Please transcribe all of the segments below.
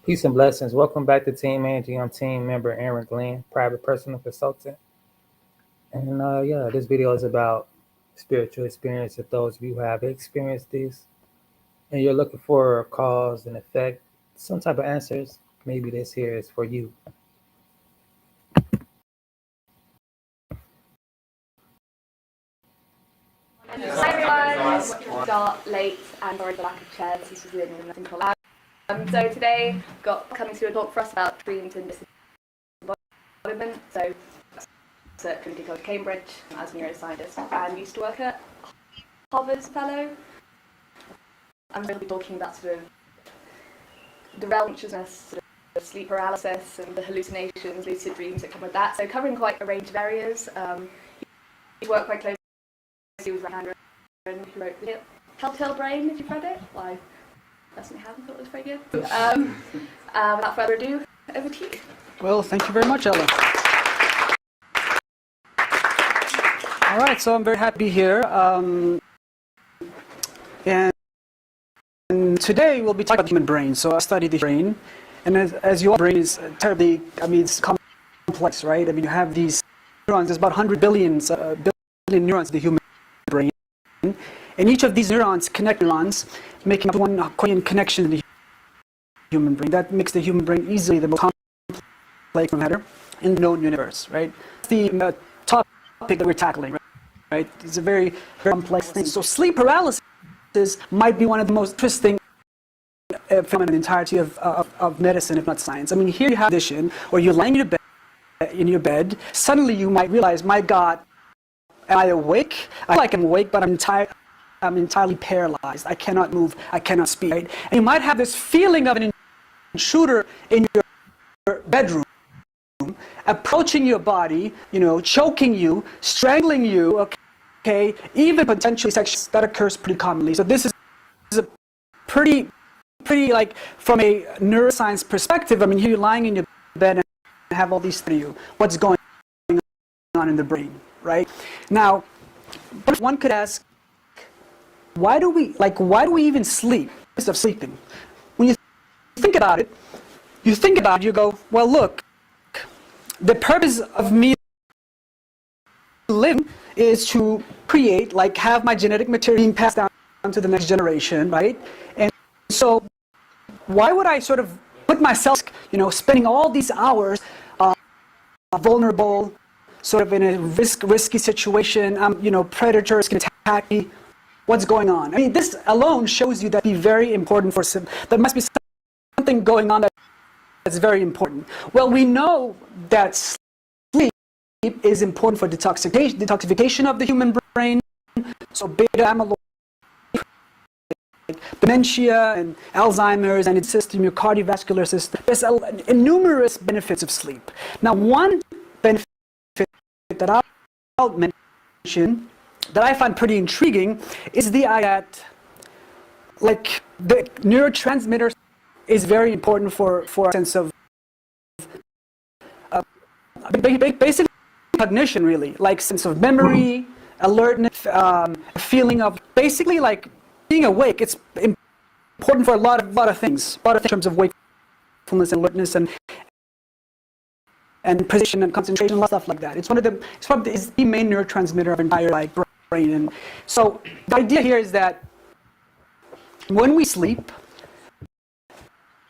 Peace and blessings. Welcome back to Team Managing. I'm team member Aaron Glenn, private personal consultant. And this video is about spiritual experience. If those of you who have experienced this and you're looking for a cause and effect, some type of answers, maybe this here is for you. Hi everyone, start late and sorry for the lack of chairs. This was living in nothing collab. So today got coming to a talk for us about dreams and disembodiment. So at Trinity College Cambridge as a neuroscientist and used to work at Harvard's fellow. I'm going to be talking about sort of the realm of consciousness, sort of sleep paralysis and the hallucinations, lucid dreams that come with that. So covering quite a range of areas. You work quite closely with Rand who wrote the Telltale Brain, if you've read it. Well, I personally haven't, thought it was very good. Without further ado, over to you. Well, thank you very much, Ella. All right, so I'm very happy to be here. And today we'll be talking about the human brain. So I study the brain. And as you all, brain is terribly, it's complex, right? You have these neurons, there's about 100 billion neurons in the human brain. And each of these neurons connect neurons, making up one coherent connection in the human brain. That makes the human brain easily the most complex matter in the known universe, right? It's the topic that we're tackling, right? It's a very, very complex thing. So sleep paralysis might be one of the most interesting phenomena in the entirety of medicine, if not science. Here you have a condition where you're lying in your bed, suddenly you might realize, my God, am I awake? I feel like I'm awake, but I'm entirely paralyzed. I cannot move. I cannot speak. Right? And you might have this feeling of an intruder in your bedroom, approaching your body, choking you, strangling you, okay, even potentially sexual. That occurs pretty commonly. So this is a pretty like from a neuroscience perspective. Here you're lying in your bed and have all these through you. What's going on in the brain, right? Now, one could ask, why do we even sleep instead of sleeping? When you think about it, you go, well, look, the purpose of me living is to create, have my genetic material being passed down to the next generation, right? And so why would I sort of put myself, spending all these hours vulnerable, sort of in a risky situation, predators can attack me. What's going on? This alone shows you that be very important for there must be something going on that's very important. Well, we know that sleep is important for detoxification of the human brain. So beta amyloid, dementia and Alzheimer's and its system, your cardiovascular system. There's numerous benefits of sleep. Now, one benefit that I'll mention that I find pretty intriguing is the idea that, the neurotransmitter is very important for a sense of basically cognition, really, sense of memory, alertness, feeling of basically being awake. It's important for a lot of things, in terms of wakefulness and alertness and precision and concentration, a lot of stuff like that. It's the main neurotransmitter of entire brain. And so the idea here is that when we sleep,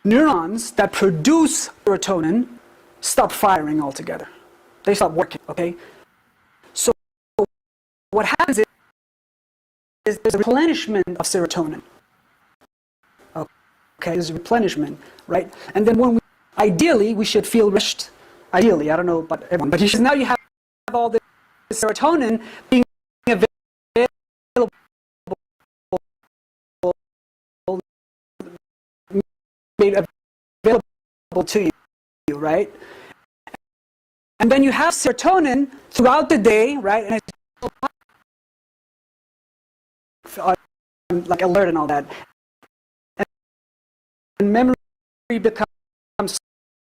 neurons that produce serotonin stop firing altogether. They stop working, okay? So what happens is there's a replenishment of serotonin. Okay, there's a replenishment, right? And then ideally, we should feel refreshed. Ideally, I don't know about everyone, but now you have all this serotonin being available, made available to you, right? And then you have serotonin throughout the day, right? And it's alert and all that. And memory becomes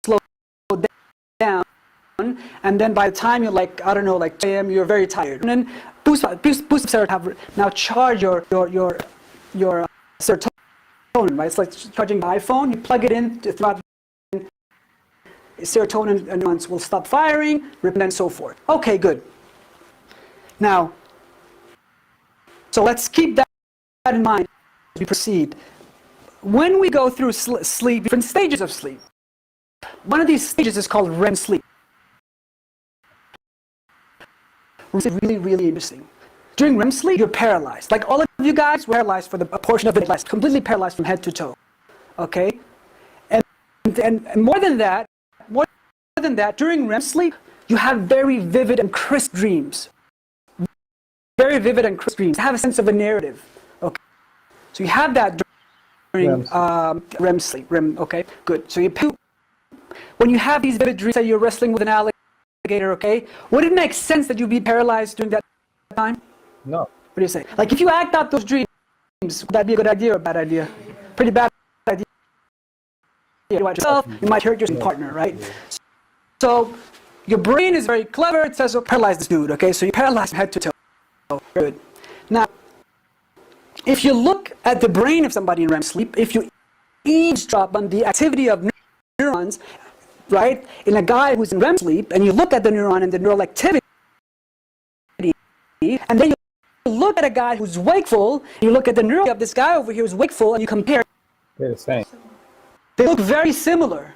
slowed down. And then by the time you're 2 a.m., you're very tired. And then boost of serotonin now charge your serotonin, right? It's like charging the iPhone. You plug it in throughout serotonin neurons will stop firing, and then so forth. Okay, good. Now, so let's keep that in mind as we proceed. When we go through sleep, different stages of sleep, one of these stages is called REM sleep. It's really, really interesting. During REM sleep, you're paralyzed. Like all of you guys were paralyzed for a portion of the day, completely paralyzed from head to toe. Okay? And more than that, during REM sleep, you have very vivid and crisp dreams. Very vivid and crisp dreams. You have a sense of a narrative. Okay? So you have that during REM sleep. Okay? Good. So when you have these vivid dreams, say you're wrestling with an alligator, okay? Would it make sense that you'd be paralyzed during that time? No. What do you say? Like if you act out those dreams, would that be a good idea or a bad idea? Pretty bad idea. You might yourself, you might hurt your partner, right? So your brain is very clever. It says, oh, paralyze this dude, okay? So you paralyze from head to toe. Good. Now, if you look at the brain of somebody in REM sleep, if you eavesdrop on the activity of neurons, right, in a guy who's in REM sleep, and you look at the neuron and the neural activity, and then you look at a guy who's wakeful, and you look at the neural of this guy over here who's wakeful, and you compare. They're the same. They look very similar.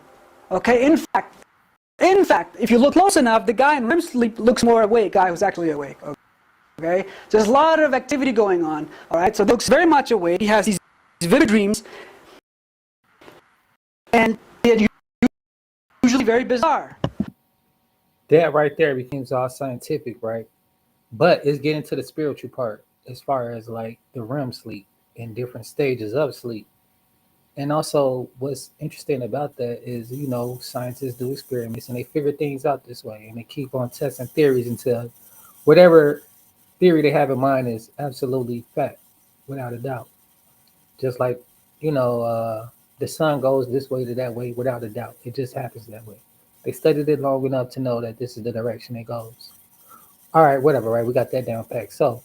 Okay. In fact, if you look close enough, the guy in REM sleep looks more awake. Guy who's actually awake. Okay. There's a lot of activity going on. All right. So he looks very much awake. He has these vivid dreams, and they're usually very bizarre. That right there becomes all scientific, right? But it's getting to the spiritual part as far as like the REM sleep and different stages of sleep. And also what's interesting about that is, scientists do experiments and they figure things out this way and they keep on testing theories until whatever theory they have in mind is absolutely fact, without a doubt. Just like, the sun goes this way to that way without a doubt. It just happens that way. They studied it long enough to know that this is the direction it goes. All right, whatever, right? We got that down packed. So,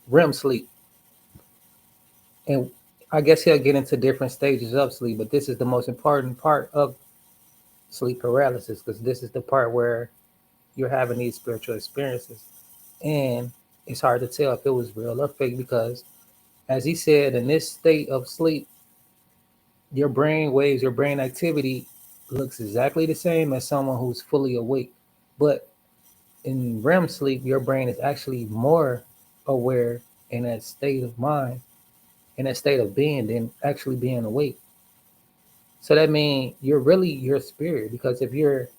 REM sleep. And I guess he'll get into different stages of sleep, but this is the most important part of sleep paralysis because this is the part where you're having these spiritual experiences. And it's hard to tell if it was real or fake because, as he said, in this state of sleep, your brain waves, your brain activity looks exactly the same as someone who's fully awake. But in REM sleep, your brain is actually more aware in that state of mind, in that state of being, than actually being awake. So that means you're really your spirit because if you're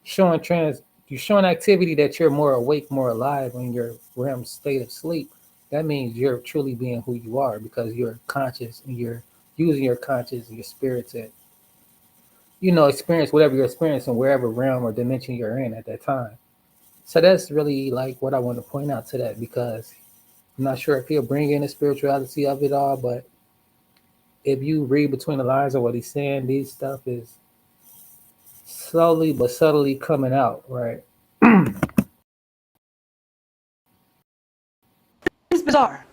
you're showing activity that you're more awake, more alive in your REM state of sleep, that means you're truly being who you are because you're conscious and you're using your conscious and your spirit to, experience whatever you're experiencing, wherever realm or dimension you're in at that time. So that's really like what I want to point out to that because I'm not sure if he'll bring in the spirituality of it all, but if you read between the lines of what he's saying, these stuff is slowly but subtly coming out, right? It's bizarre.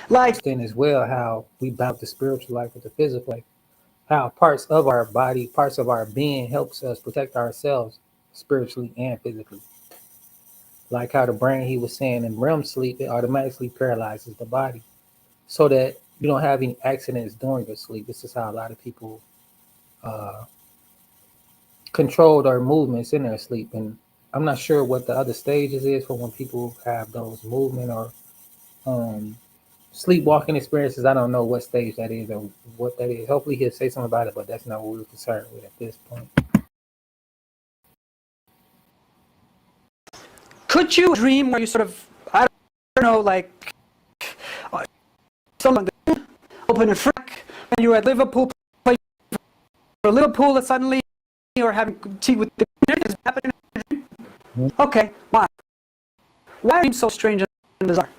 Like Then as well, how we balance the spiritual life with the physical life, how parts of our body, parts of our being helps us protect ourselves spiritually and physically. Like how the brain, he was saying, in REM sleep, it automatically paralyzes the body so that you don't have any accidents during your sleep. This is how a lot of people uh, control their movements in their sleep. And I'm not sure what the other stages is for when people have those movement or um, sleepwalking experiences. I don't know what stage that is or what that is. Hopefully he'll say something about it, but that's not what we're concerned with at this point. could you dream where you sort of, I don't know, like someone open a frack and you're at Liverpool playing for Liverpool and suddenly you're having tea with the is happening? Okay, why? Why are dreams so strange and bizarre?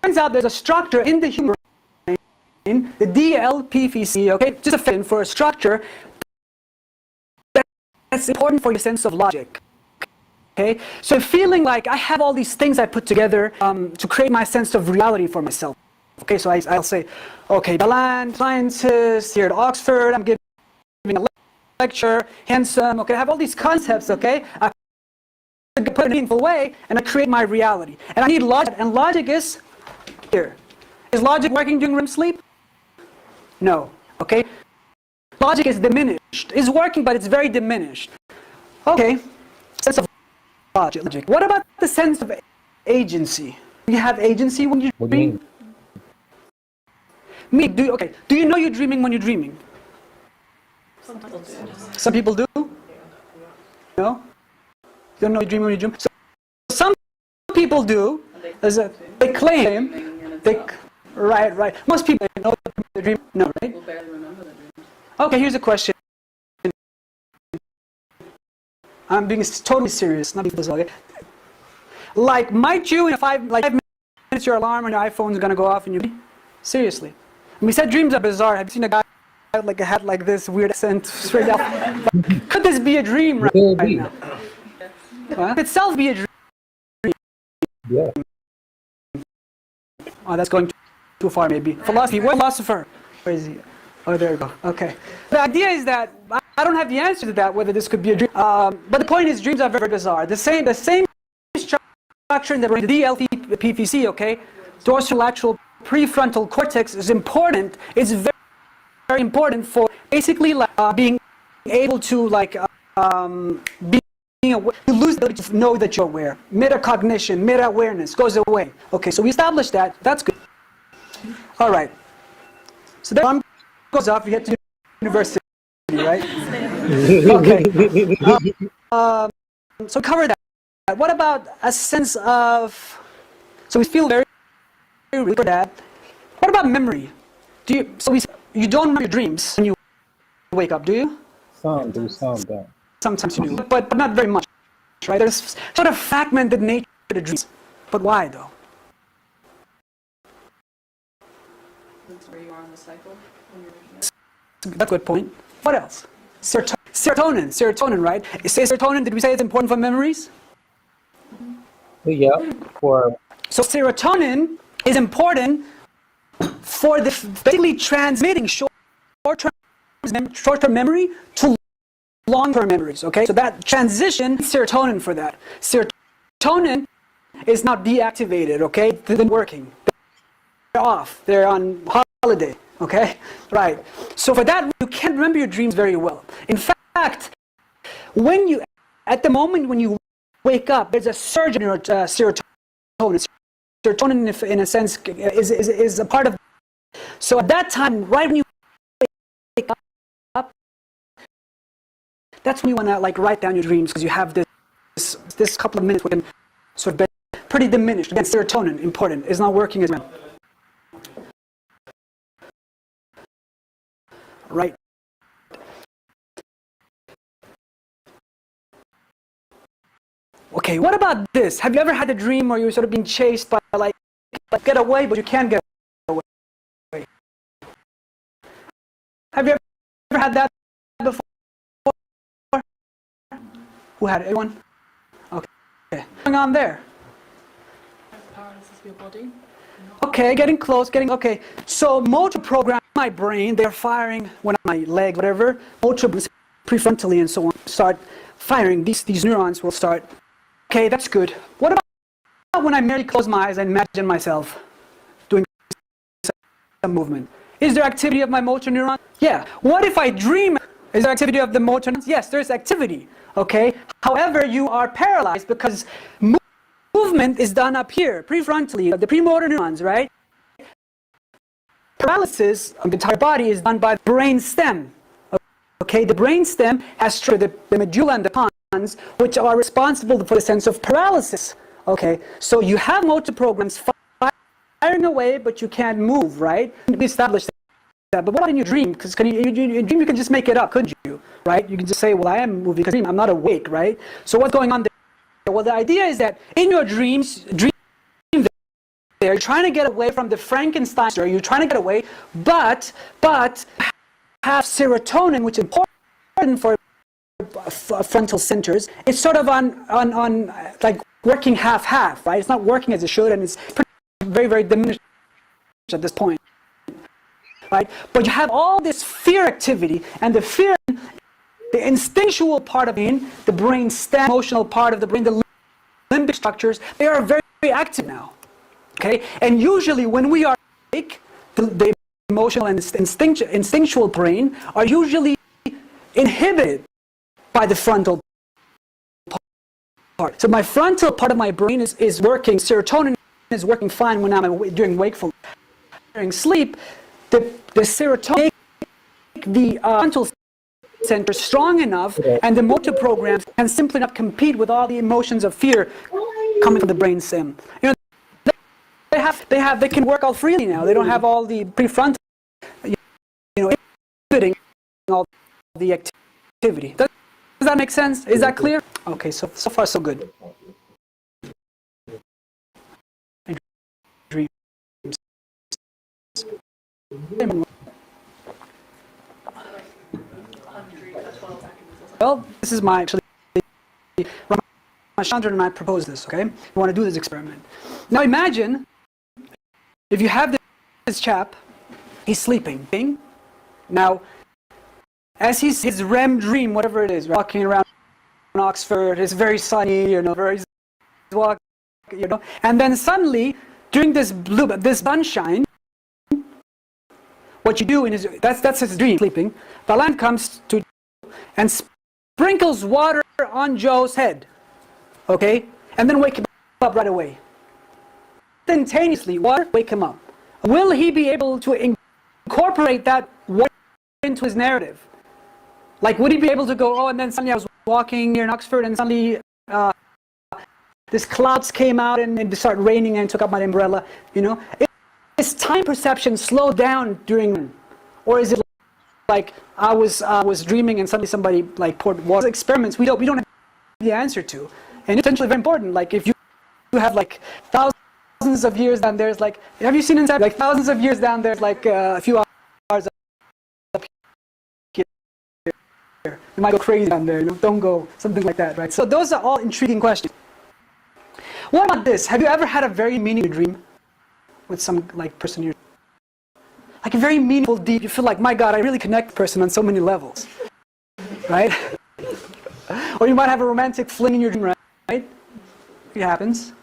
Turns out there's a structure in the human brain, the DLPVC, okay, just a fit for a structure that's important for your sense of logic. Okay, so feeling like I have all these things I put together to create my sense of reality for myself. Okay, so I'll say, okay, Balan, scientist here at Oxford, I'm giving a intellectual, handsome, okay, I have all these concepts, okay? I put it in a meaningful way, and I create my reality. And I need logic, and logic is here. Is logic working during REM sleep? No, okay? Logic is diminished. It's working, but it's very diminished. Okay, sense of logic. What about the sense of agency? Do you have agency when you What do you dream? Okay. Do you know you're dreaming when you're dreaming? Some people do. No? You don't know you're dreaming when you dream? So some people do. They claim. Right. Most people know they dream. No, right? Okay, here's a question. I'm being totally serious, not because okay. Like, might you in 5 minutes your alarm on your iPhone is gonna go off and you seriously? And we said dreams are bizarre. Have you seen a guy with like a hat like this, weird accent, straight up? Could this be a dream right now? Could itself be a dream? Yeah. Oh, that's going too far, maybe. Philosophy. What philosopher? Where is he? Oh, there you go. Okay. The idea is that I don't have the answer to that, whether this could be a dream. But the point is, dreams are very bizarre. The same structure in the brain, the DLPPC, okay, dorsolateral prefrontal cortex is important. It's very, very important for basically being able to being aware. You lose the ability to know that you're aware. Metacognition, meta-awareness goes away. Okay, so we established that. That's good. All right. So the alarm goes off. You get to university, right? Okay. So cover that. What about a sense of? So we feel very really for that. What about memory? You don't remember your dreams when you wake up, do you? Some do, some don't. Sometimes you do, but not very much, right? There's sort of fragmented nature to the dreams. But why, though? That's where you are on the cycle when you're waking up. That's a good point. What else? Serotonin, right? Say serotonin, did we say it's important for memories? Yeah, for So serotonin is important for basically transmitting short-term memory to long-term memories, okay? So that transition, serotonin for that. Serotonin is not deactivated, okay? They're working. They're off. They're on holiday, okay? Right. So for that, you can't remember your dreams very well. In fact, at the moment when you wake up, there's a surge in your serotonin. Serotonin, in a sense, is a part of. So at that time, right when you wake up, that's when you want to write down your dreams, because you have this couple of minutes where you can sort of be pretty diminished. Again, serotonin, important, is not working as well. Right. Okay, what about this? Have you ever had a dream where you're sort of being chased by get away, but you can't get away? Have you ever had that before? Who had it? Anyone? Okay. What's going on there? Paralysis of your body. Okay, getting close, okay. So motor programs in my brain, they're firing when on my leg, whatever, motor prefrontally and so on, start firing. These neurons will start. Okay, that's good. What about when I merely close my eyes and imagine myself doing some movement? Is there activity of my motor neurons? Yeah. What if I dream? Is there activity of the motor neurons? Yes, there's activity. Okay. However, you are paralyzed because movement is done up here, prefrontally, the premotor neurons, right? Paralysis of the entire body is done by the brain stem. Okay, the brain stem has the medulla and the pons, which are responsible for the sense of paralysis. Okay, so you have motor programs firing away, but you can't move, right? We established that. But what about in your dream? Because in your dream you can just make it up, couldn't you? Right? You can just say, well, I am moving because I'm not awake, right? So what's going on there? Well, the idea is that in your dreams you're trying to get away from the Frankenstein story. You're trying to get away, but have serotonin, which is important for frontal centers. It's sort of on like working half-half, right? It's not working as it should, and it's very, very diminished at this point, right? But you have all this fear activity, and the fear the instinctual part of the brain stem, emotional part of the brain, the limbic structures, they are very, very active now. Okay? And usually when we are awake, the emotional and instinctual brain are usually inhibited by the frontal part. So my frontal part of my brain is working, serotonin is working fine when I'm during wakefulness. During sleep, the serotonin make the frontal center strong enough, and the motor programs can simply not compete with all the emotions of fear coming from the brain stem. You know, they can work all freely now. They don't have all the prefrontal, inhibiting all the activity. Does that make sense? Is that clear? Okay, so far so good. Dreams. Well, this is my actually. Chandra and I proposed this. Okay, we want to do this experiment. Now imagine if you have this chap, he's sleeping. Now, as his REM dream, whatever it is, walking around Oxford, it's very sunny, very walk, and then suddenly during this sunshine, what you do in that's his dream, sleeping. The lamp comes to and sprinkles water on Joe's head, okay, and then wake him up right away. Instantaneously, water wake him up. Will he be able to incorporate that water into his narrative? Like, would he be able to go, oh, and then suddenly I was walking here in Oxford, and suddenly these clouds came out and it started raining and took up my umbrella, Is time perception slowed down during, or is it like I was dreaming and suddenly somebody like poured water? Experiments we don't have the answer to, and it's essentially very important. Like if you have like thousands of years down there's like, have you seen inside like thousands of years down there's like a few hours up here. You might go crazy down there. Don't go, something like that, right? So those are all intriguing questions. What about this? Have you ever had a very meaningful dream with some like person you're like a very meaningful, deep, you feel like, my God, I really connect with the person on so many levels, right? Or you might have a romantic fling in your dream, right? It happens.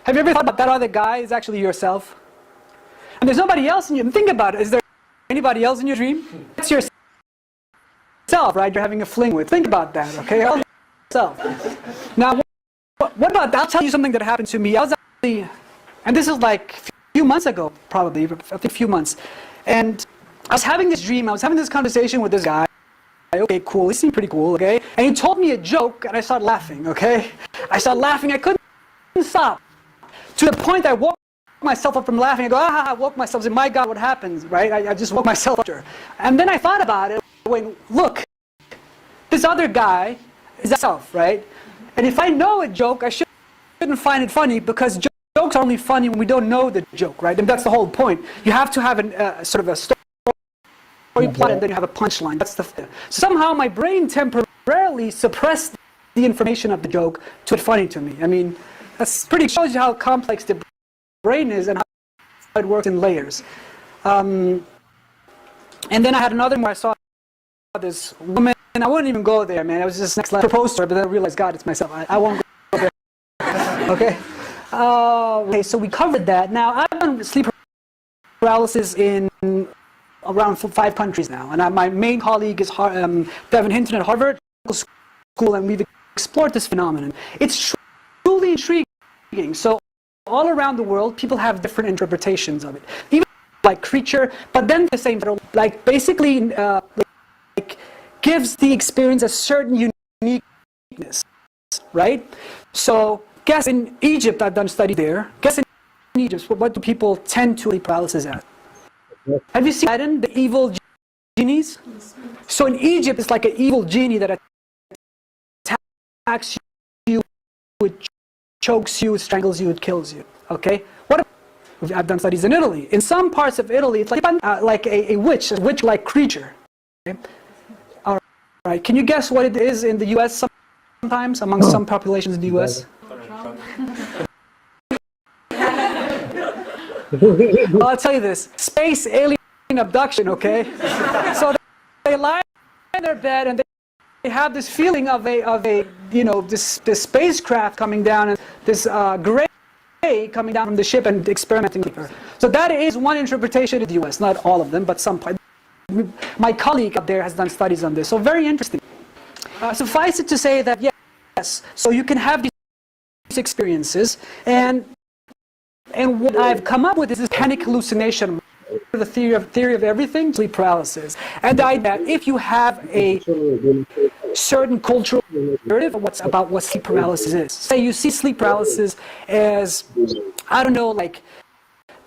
Have you ever thought about that other guy is actually yourself? And there's nobody else in you. Think about it. Is there anybody else in your dream? It's yourself, right? You're having a fling with. Think about that, okay? Yourself. Now, what about, I'll tell you something that happened to me. I was actually, and this is like a few months ago, probably, I think a few months. And I was having this dream, I was having this conversation with this guy. Okay, cool, he seemed pretty cool, okay? And he told me a joke, and I started laughing, okay? I started laughing, I couldn't stop. To the point I woke myself up from laughing. I go, I woke myself, and my God, what happens, right? I just woke myself up. And then I thought about it, when, look, this other guy is self, right? And if I know a joke, I shouldn't find it funny, because jokes are only funny when we don't know the joke, right? And that's the whole point. You have to have sort of a story plot, and then you have a punchline. That's somehow my brain temporarily suppressed the information of the joke to it funny to me. I mean, that's pretty, shows you how complex the brain is and how it works in layers. And then I had another one where I saw this woman, and I wouldn't even go there, man. I was just next level, proposed to her, but then I realized, God, it's myself. I won't go there. Okay. Okay, so we covered that. Now, I've done sleep paralysis in around 5 countries now, and my main colleague is Devin Hinton at Harvard School, and we've explored this phenomenon. It's truly intriguing. So, all around the world, people have different interpretations of it. Even like creature, but then the same, like basically, like gives the experience a certain uniqueness, right? So. Guess in Egypt, I've done a study there. Guess in Egypt, what do people tend to sleep paralysis at? Have you seen Aladdin, the evil genies? So in Egypt, it's like an evil genie that attacks you, it chokes you, it strangles you, it kills you. Okay? I've done studies in Italy. In some parts of Italy, it's like a witch-like creature. Okay? All right. Can you guess what it is in the U.S. sometimes, amongst some populations in the U.S.? Well, I'll tell you this. Space alien abduction, okay? So they lie in their bed and have this feeling of this spacecraft coming down and this gray coming down from the ship and experimenting with her. So that is one interpretation in the U.S., not all of them, but some. My colleague up there has done studies on this, so very interesting. Suffice it to say that yes, so you can have these experiences, and what I've come up with is this panic hallucination, the theory of everything, sleep paralysis, and the idea that if you have a certain cultural narrative about what sleep paralysis is. Say you see sleep paralysis as, I don't know, like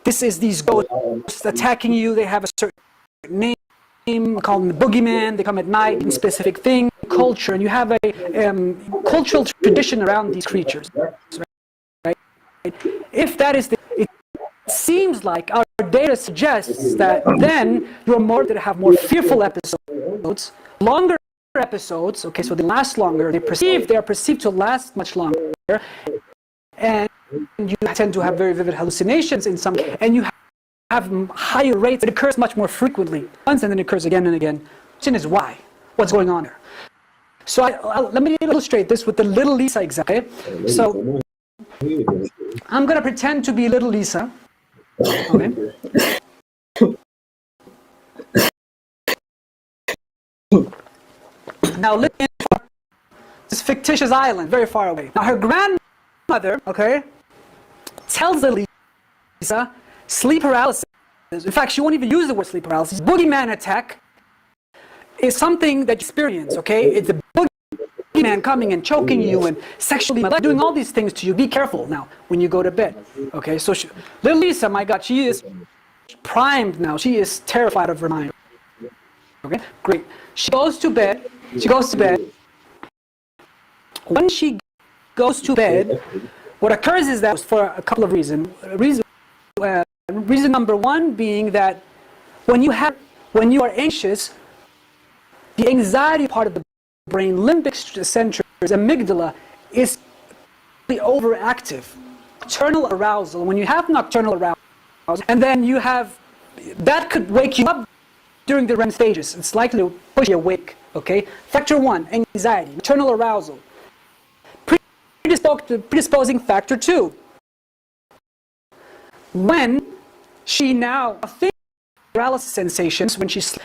this is these ghosts attacking you. They have a certain name, call them the boogeyman. They come at night in specific thing, culture, and you have a cultural tradition around these creatures. Right? If that is it seems like our data suggests that then you're more to have more fearful episodes, longer episodes. Okay, so they last longer. They are perceived to last much longer, and you tend to have very vivid hallucinations in some, and you have higher rates. It occurs much more frequently, once and then it occurs again and again. The question is why? What's going on there? So let me illustrate this with the little Lisa example. Okay? So I'm going to pretend to be little Lisa. Okay. Now live in this fictitious island, very far away. Now her grandmother, okay, tells the Lisa, sleep paralysis. In fact, she won't even use the word sleep paralysis. Boogeyman attack is something that you experience, okay? It's a boogeyman coming and choking you and sexually doing all these things to you. Be careful now when you go to bed, okay? So little Lisa, my God, she is primed now. She is terrified of her mind. Okay, great. She goes to bed. When she goes to bed, what occurs is that for a couple of reasons. Reason number one being that when you are anxious, the anxiety part of the brain, limbic centers, amygdala, is overactive. Nocturnal arousal. When you have nocturnal arousal, and then you have, that could wake you up during the REM stages. It's likely to push you awake. Okay. Factor one, anxiety, nocturnal arousal. Predisposing factor two. When she now thinks paralysis sensations,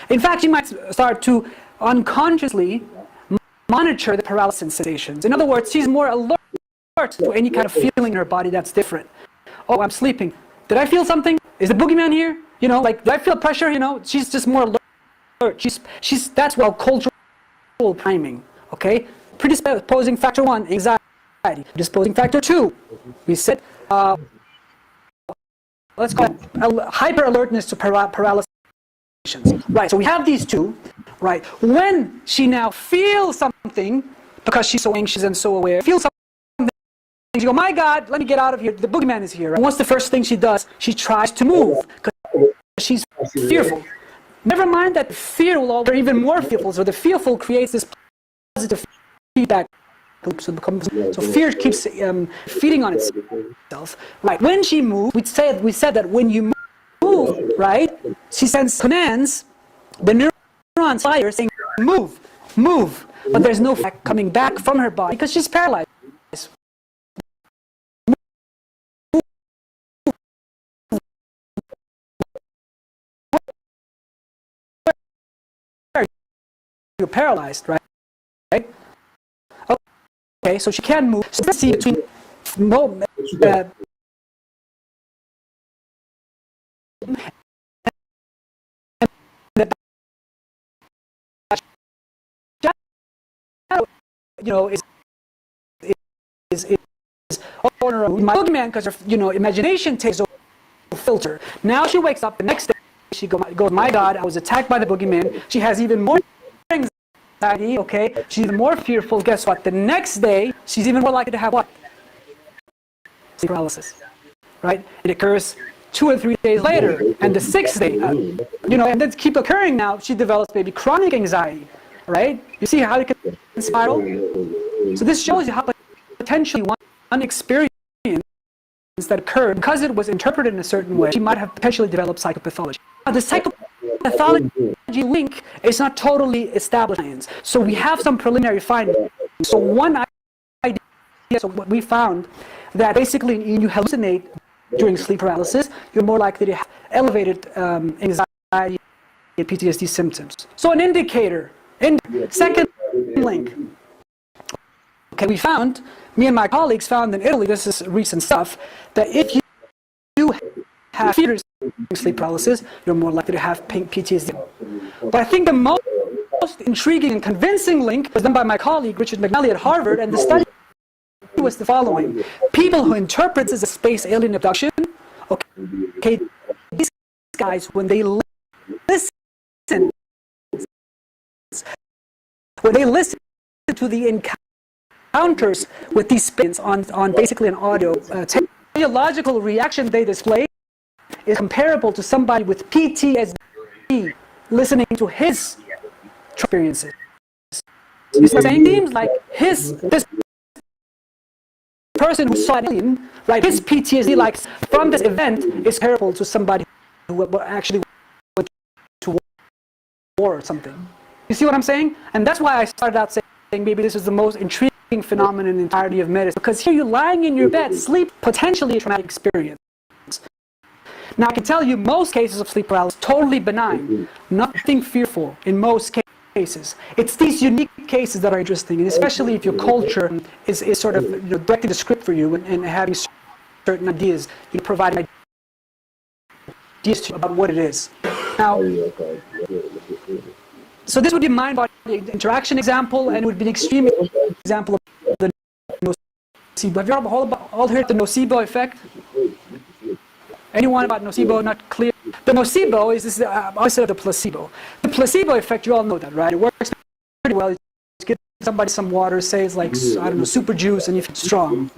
in fact, she might start to unconsciously monitor the paralysis sensations. In other words, she's more alert to any kind of feeling in her body that's different. Oh, I'm sleeping. Did I feel something? Is the boogeyman here? You know, like, did I feel pressure? You know, she's just more alert. That's what cultural priming. Okay? Predisposing factor one, anxiety. Predisposing factor two, we said, let's call it hyper alertness to paralysis. Right, so we have these two, right? When she now feels something, because she's so anxious and so aware, feels something, she goes, my God, let me get out of here, the boogeyman is here. And what's the first thing she does? She tries to move, because she's fearful. Never mind that fear will alter even more fearful, so the fearful creates this positive feedback. So fear keeps feeding on itself. Right, when she moves, we said that when you move, right, she sends commands, the neurons fire saying move, move, but there's no feedback coming back from her body because she's paralyzed. You're paralyzed, right? Okay, so she can't move. So let's see between my boogeyman, because her imagination takes over filter. Now she wakes up the next day. She goes, my God, I was attacked by the boogeyman. She has even more anxiety. Okay, she's even more fearful. Guess what? The next day, she's even more likely to have what? Sleep paralysis. Right? It occurs 2 or 3 days later, and the 6th day, and then keep occurring. Now she develops maybe chronic anxiety. Right? You see how it can spiral? So this shows you how potentially one experience that occurred, because it was interpreted in a certain way, she might have potentially developed psychopathology. Now, the psychopathology pathology link is not totally established science. So we have some preliminary findings. So one idea, so what we found, that basically when you hallucinate during sleep paralysis, you're more likely to have elevated anxiety and PTSD symptoms. So an indicator. Second link. Okay, me and my colleagues found in Italy, this is recent stuff, that if you have fears during sleep paralysis, you're more likely to have PTSD. But I think the most intriguing and convincing link was done by my colleague Richard McNally at Harvard, and the study was the following. People who interpret this as a space alien abduction, okay, these guys, when they listen to the encounters with these spins on basically an audio, physiological reaction they display is comparable to somebody with PTSD listening to his experiences. You see what I'm saying? Seems like this person who saw an alien, right? His PTSD, like from this event, is comparable to somebody who actually went to war or something. You see what I'm saying? And that's why I started out saying maybe this is the most intriguing phenomenon in the entirety of medicine, because here you're lying in your bed, sleep, potentially a traumatic experience. Now I can tell you most cases of sleep paralysis totally benign, nothing fearful in most cases. It's these unique cases that are interesting, and especially if your culture is sort of directing the script for you and having certain ideas, providing ideas to you about what it is. Now, so this would be mind-body interaction example, and it would be an extreme example of the nocebo. Have you all heard the nocebo effect? Anyone about nocebo not clear? The nocebo is the opposite of the placebo. The placebo effect, you all know that, right? It works pretty well. You give somebody some water, say it's like, I don't know, super juice, and you feel strong,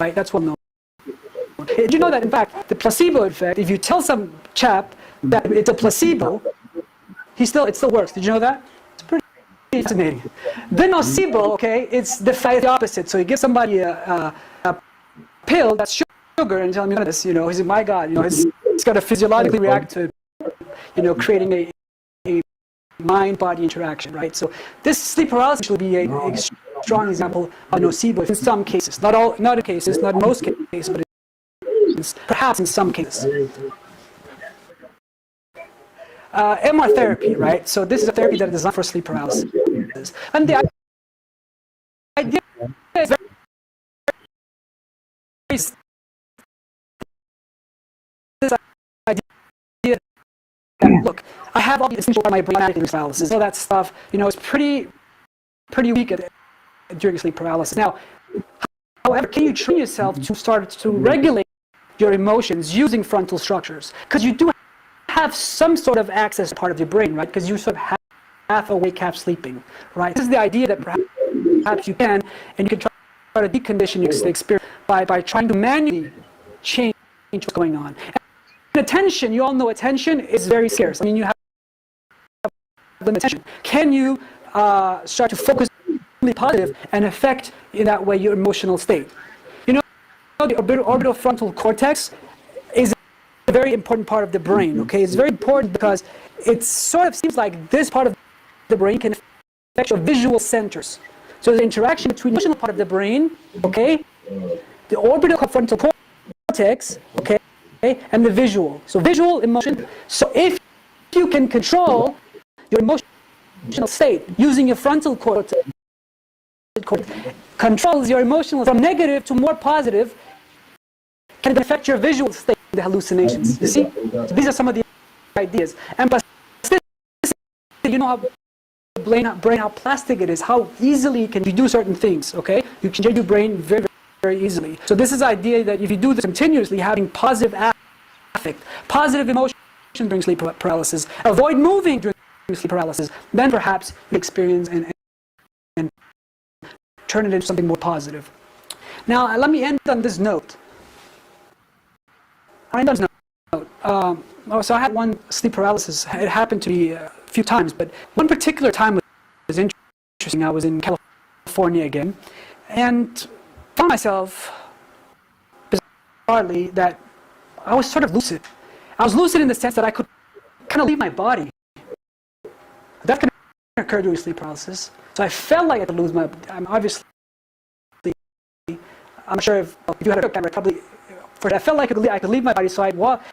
right? That's well known. Did you know that, in fact, the placebo effect, if you tell some chap that it's a placebo, it still works. Did you know that? It's pretty fascinating. The nocebo, okay, it's the opposite. So you give somebody a pill that's sugar and tell me this, he's my God, it's got to physiologically react to, creating a mind-body interaction, right? So this sleep paralysis will be a strong example of nocebo in some cases, not in cases, not in most cases, but perhaps in some cases. MR therapy, right? So this is a therapy that is designed for sleep paralysis. And the idea is this idea that, look, I have all these essential part of my brain paralysis, all that stuff, it's pretty weak during sleep paralysis. Now, however, can you train yourself to start to regulate your emotions using frontal structures? Because you do have some sort of access to part of your brain, right? Because you sort of half awake, half sleeping, right? This is the idea that perhaps you can, and you can try to decondition your experience by trying to manually change what's going on. And attention, you all know attention is very scarce. I mean, you have limited attention. Can you start to focus on the positive and affect, in that way, your emotional state? The orbital frontal cortex is a very important part of the brain, okay? It's very important because it sort of seems like this part of the brain can affect your visual centers. So the interaction between the emotional part of the brain, okay, the orbital frontal cortex, okay, and the visual. So visual, emotion. So if you can control your emotional state using your frontal cortex, controls your emotional from negative to more positive, can affect your visual state, the hallucinations. You see? So these are some of the ideas. And plasticity, you know how plastic it is, how easily you do certain things, okay? You can change your brain very, very easily. So this is the idea that if you do this continuously, having positive affect, positive emotion during sleep paralysis, avoid moving during sleep paralysis, then perhaps you experience and turn it into something more positive. Now, let me end on this note. So I had one sleep paralysis. It happened to me a few times, but one particular time was interesting. I was in California again, and found myself, bizarrely, that I was sort of lucid. I was lucid in the sense that I could kind of leave my body, That can occur during sleep paralysis. So I felt like I could lose my. I'm obviously. I'm sure if you had a camera, probably. First, I felt like I could leave my body, so I walked.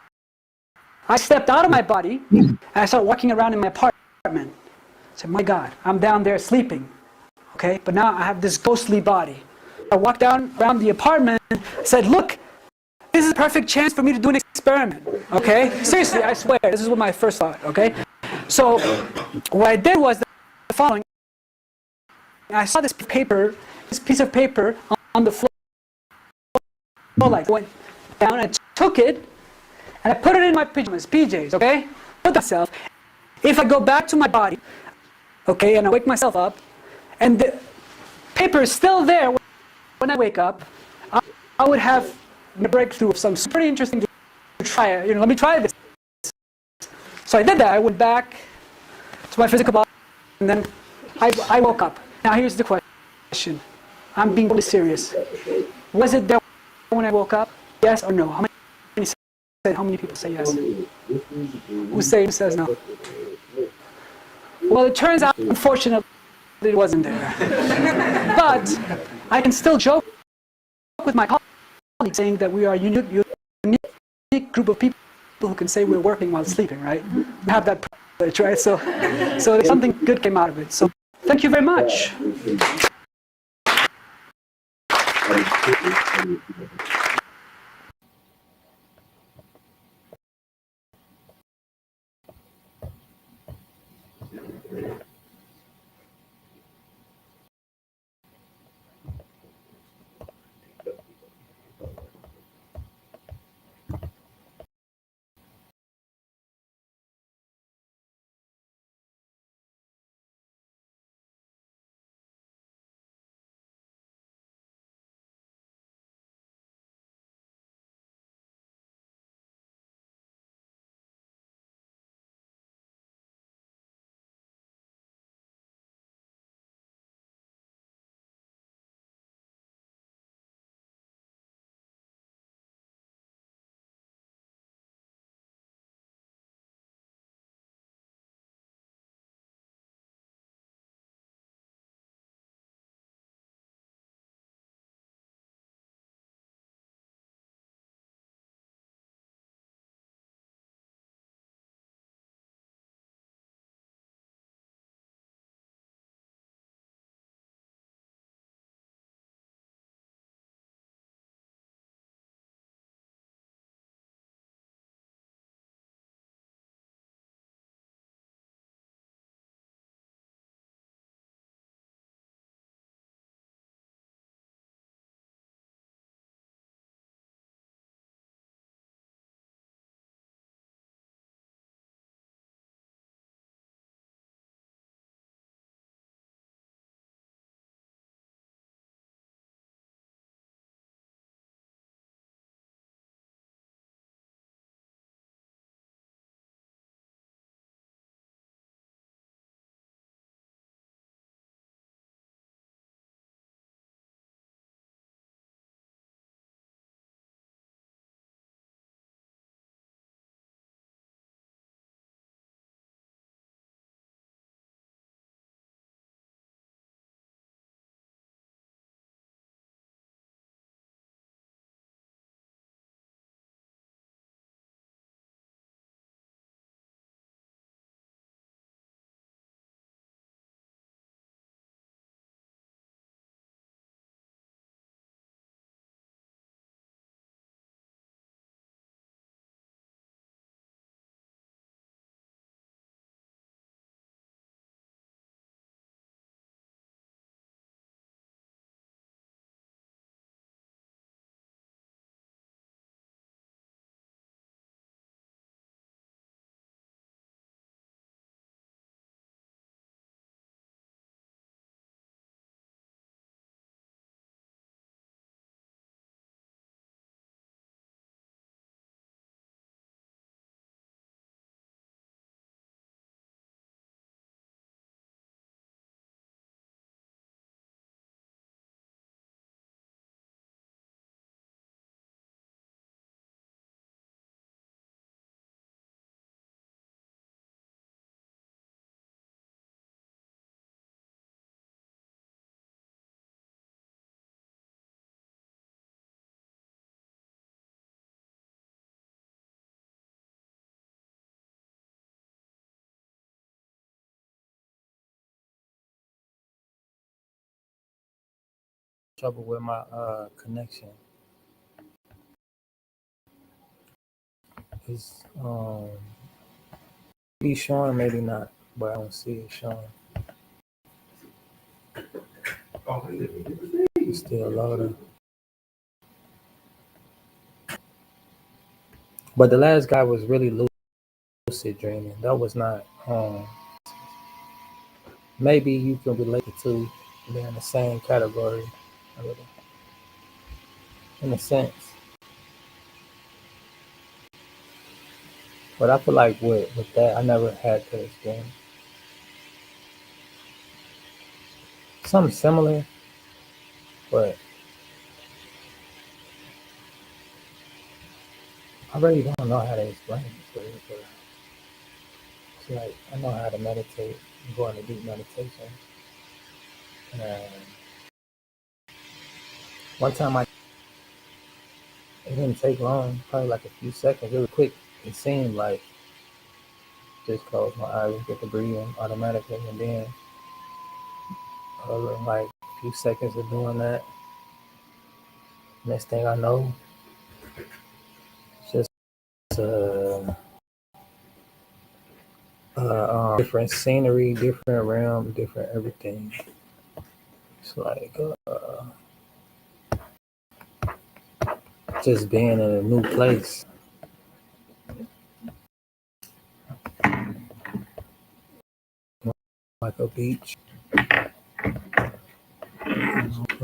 I stepped out of my body, and I started walking around in my apartment. I said, "My God, I'm down there sleeping, okay? But now I have this ghostly body." I walked down around the apartment. Said, "Look, this is a perfect chance for me to do an experiment." Okay? Seriously, I swear, this is what my first thought. Okay? So what I did was the following. I saw this piece of paper on the floor. Like went down, I took it, and I put it in my pajamas, PJs, okay? Put myself. If I go back to my body, okay, and I wake myself up, and the paper is still there when I wake up, I would have a breakthrough of some pretty interesting to try it. Let me try this. So I did that. I went back to my physical body, and then I woke up. Now here's the question. I'm being really serious. Was it there when I woke up? Yes or no? How many people say yes? Who says no? Well, it turns out, unfortunately, it wasn't there. But I can still joke with my colleagues saying that we are a unique group of people who can say we're working while sleeping, right? We have that privilege, right? So something good came out of it. So thank you very much. trouble with my connection. It's be showing, maybe not, but I don't see it showing. It's still loading. But the last guy was really lucid dreaming. That was not. Maybe you can relate the two. They're in the same category, a little, in a sense. But I feel like with that, I never had that experience. Something similar, but I really don't know how to explain it. But it's like I know how to meditate and go into deep meditation. And one time it didn't take long, probably like a few seconds, really quick. It seemed like just close my eyes and get the breathing automatically, and then like a few seconds of doing that, next thing I know, it's just different scenery, different realm, different everything. It's like just being in a new place, like a beach.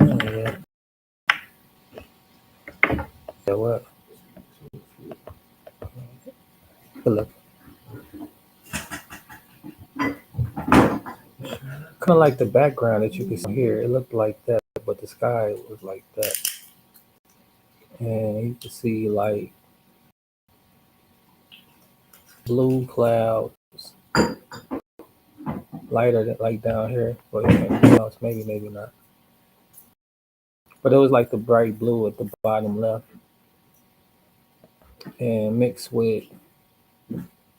Yeah, yeah, what? Look, kind of like the background that you can see here. It looked like that, but the sky was like that, and you can see like blue clouds, lighter than like down here, but maybe else, maybe not. But it was like the bright blue at the bottom left, and mixed with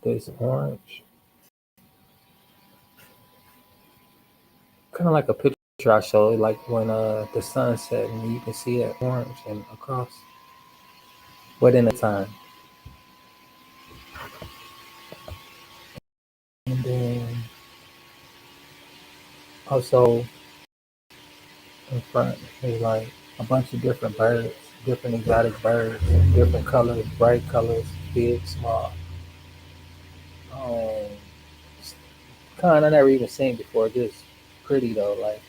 this orange, kind of like a picture I showed, like when the sun set and you can see that orange and across, but in the time. And then also in front is like a bunch of different birds, different exotic birds, different colors, bright colors, big, small. Um, kind I never even seen before. Just pretty though, like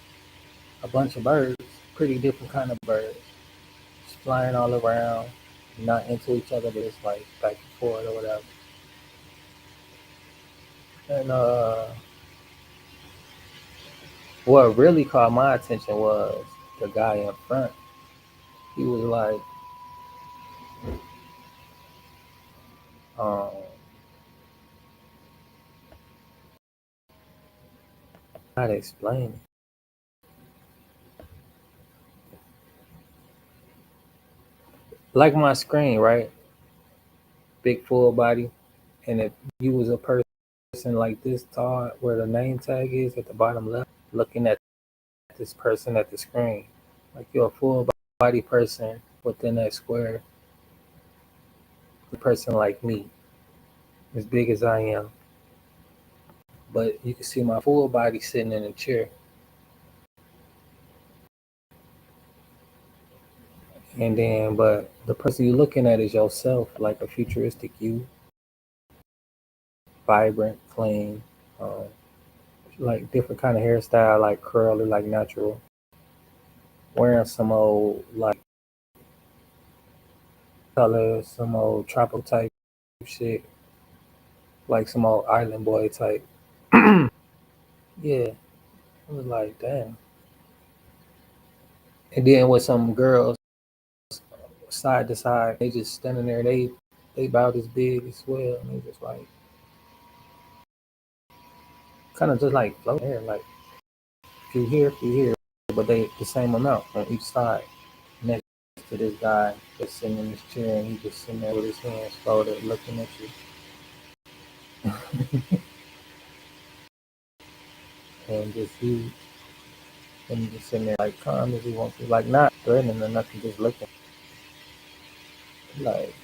a bunch of birds, pretty different kind of birds, just flying all around, not into each other, but it's like back and forth or whatever. And what really caught my attention was the guy in front. He was like, um, how to explain it? Like my screen, right? Big full body. And if you was a person like this tall, where the name tag is at the bottom left, looking at this person at the screen, like you're a full body person within that square, a person like me, as big as I am. But you can see my full body sitting in a chair. And then, but the person you're looking at is yourself, like a futuristic you, vibrant, clean, um, like different kind of hairstyle, like curly, like natural, wearing some old like colors, some old tropical type shit, like some old island boy type. Yeah, I was like, damn. And then with some girls side to side, they just standing there. They about as big as well, and they just like kind of just like floating there, like few here, but they the same amount on each side. Next to this guy that's sitting in this chair, and he just sitting there with his hands folded, looking at you, and just huge. And you just sitting there like calm as you want to, like not threatening or nothing, just looking like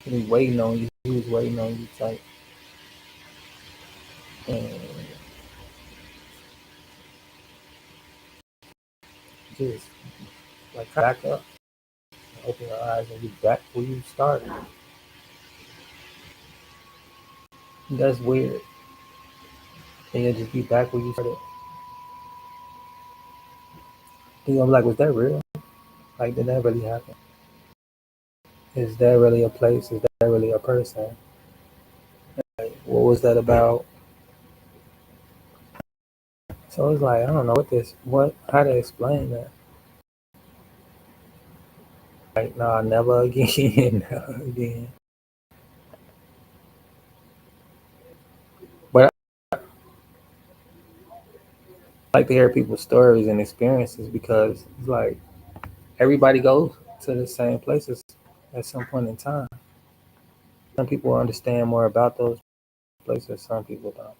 he waiting on you. He was waiting on you type, and just like back up, open your eyes, and you back where you started. That's weird. And you'll just be back where you started. And I'm like, was that real? Like, did that really happen? Is that really a place? Is that really a person? Like, what was that about? So it's like, I don't know how to explain that. Like, nah, never again, never again. But I like to hear people's stories and experiences because it's like everybody goes to the same places at some point in time. Some people understand more about those places, some people don't.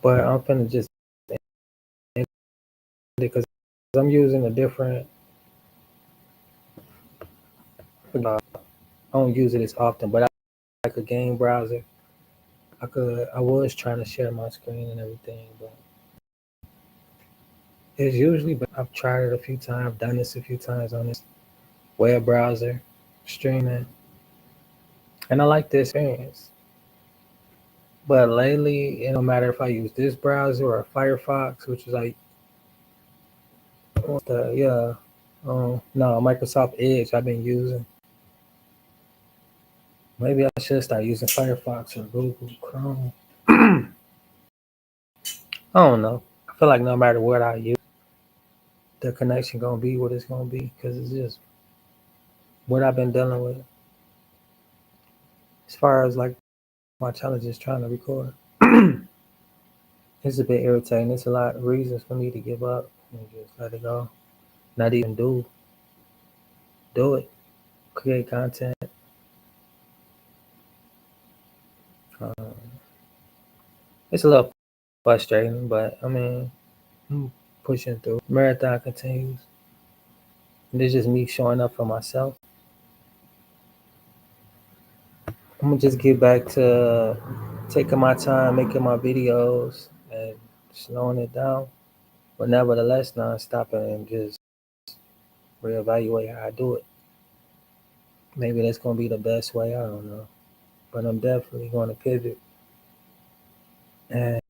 But I'm finna just end it because I'm using a different. I don't use it as often, but I like a game browser. I was trying to share my screen and everything, but it's usually. But I've tried it a few times. I've done this a few times on this web browser, streaming, and I like the experience. But lately, it don't matter if I use this browser or Firefox, which is like the no Microsoft Edge I've been using. Maybe I should start using Firefox or Google Chrome. I don't know. I feel like no matter what I use, the connection gonna be what it's gonna be because it's just what I've been dealing with as far as like my challenges trying to record. It's a bit irritating. It's a lot of reasons for me to give up and just let it go. Not even do it. Create content. Um, it's a little frustrating, but I mean, I'm pushing through. Marathon continues. And it's just me showing up for myself. I'm gonna just get back to taking my time, making my videos, and slowing it down. But nevertheless, not stopping and just reevaluate how I do it. Maybe that's gonna be the best way. I don't know, but I'm definitely going to pivot and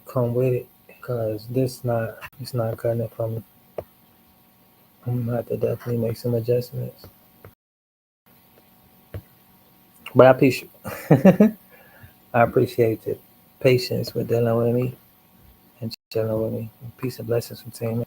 come with it because it's not cutting it for me. I'm gonna have to definitely make some adjustments. But I appreciate I appreciate the patience with dealing with me and chilling with me. Peace and blessings from Team.